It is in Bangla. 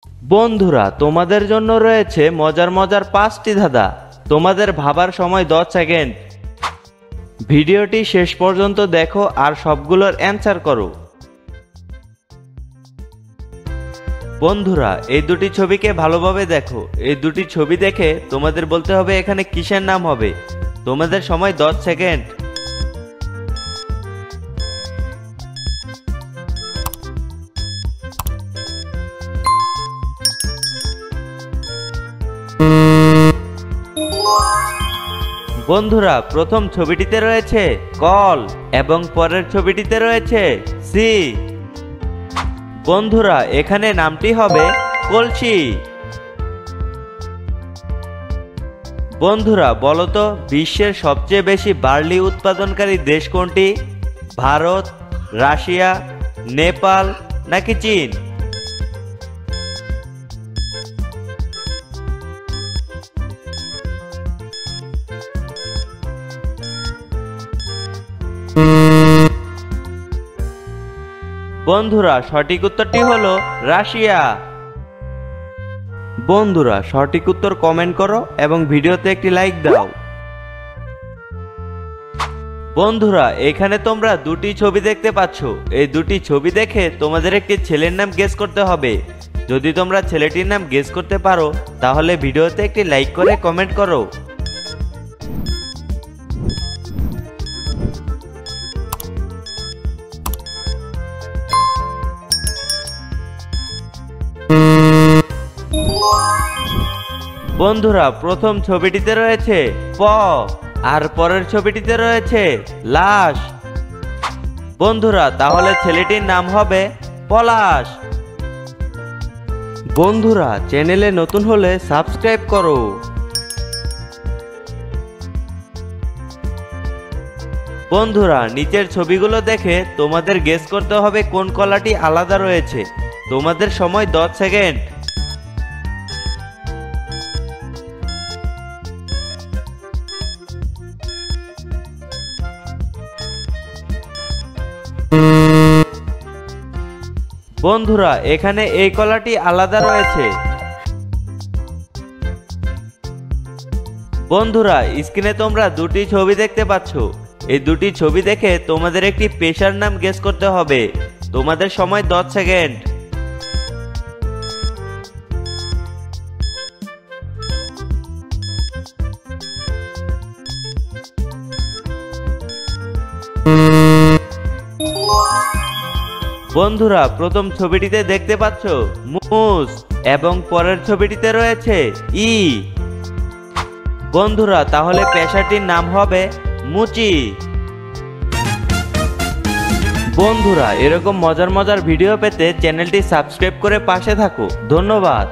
বন্ধুরা, তোমাদের জন্য রয়েছে মজার মজার 5টি ধাঁধা। তোমাদের ভাবার সময় 10 সেকেন্ড। ভিডিওটি শেষ পর্যন্ত দেখো আর সবগুলোর অ্যান্সার করো। বন্ধুরা, এই দুটি ছবিকে ভালোভাবে দেখো। এই দুটি ছবি দেখে তোমাদের বলতে হবে এখানে কিসের নাম হবে। তোমাদের সময় 10 সেকেন্ড। বন্ধুরা, প্রথম ছবিটিতে রয়েছে কল এবং পরের ছবিটিতে রয়েছে সি। বন্ধুরা, এখানে নামটি হবে কলসি। বন্ধুরা, বলো তো বিশ্বের সবচেয়ে বেশি বার্লি উৎপাদনকারী দেশ কোনটি? ভারত, রাশিয়া, নেপাল নাকি চীন? বন্ধুরা, সঠিক উত্তরটি হলো রাশিয়া। বন্ধুরা, সঠিক উত্তর কমেন্ট করো এবং ভিডিওতে একটি লাইক দাও। বন্ধুরা, এখানে তোমরা দুটি ছবি দেখতে পাচ্ছ। এই দুটি ছবি দেখে তোমাদের একটি ছেলের নাম গেস করতে হবে। যদি তোমরা ছেলেটির নাম গেস করতে পারো তাহলে ভিডিওতে একটি লাইক করে কমেন্ট করো। বন্ধুরা, প্রথম ছবিটিতে রয়েছে প আর পরের ছবিটিতে রয়েছে লাশ। বন্ধুরা, তাহলে ছেলেটির নাম হবে পলাশ। বন্ধুরা, চ্যানেলে নতুন হলে সাবস্ক্রাইব করো। বন্ধুরা, নিচের ছবিগুলো দেখে তোমাদের গেস করতে হবে কোন কলাটি আলাদা রয়েছে। তোমাদের সময় 10 সেকেন্ড। বন্ধুরা, এখানে এই কলাটি আলাদা রয়েছে। বন্ধুরা, স্ক্রিনে তোমরা দুটি ছবি দেখতে পাচ্ছ। এই দুটি ছবি দেখে তোমাদের একটি পেশার নাম গেস করতে হবে। তোমাদের সময় 10 সেকেন্ড। বন্ধুরা, প্রথম ছবিটিতে দেখতে পাচ্ছ মুস এবং পরের ছবিটিতে রয়েছে ই। বন্ধুরা, তাহলে পেশাটির নাম হবে মুচি। বন্ধুরা, এরকম মজার মজার ভিডিও পেতে চ্যানেলটি সাবস্ক্রাইব করে পাশে থাকো। ধন্যবাদ।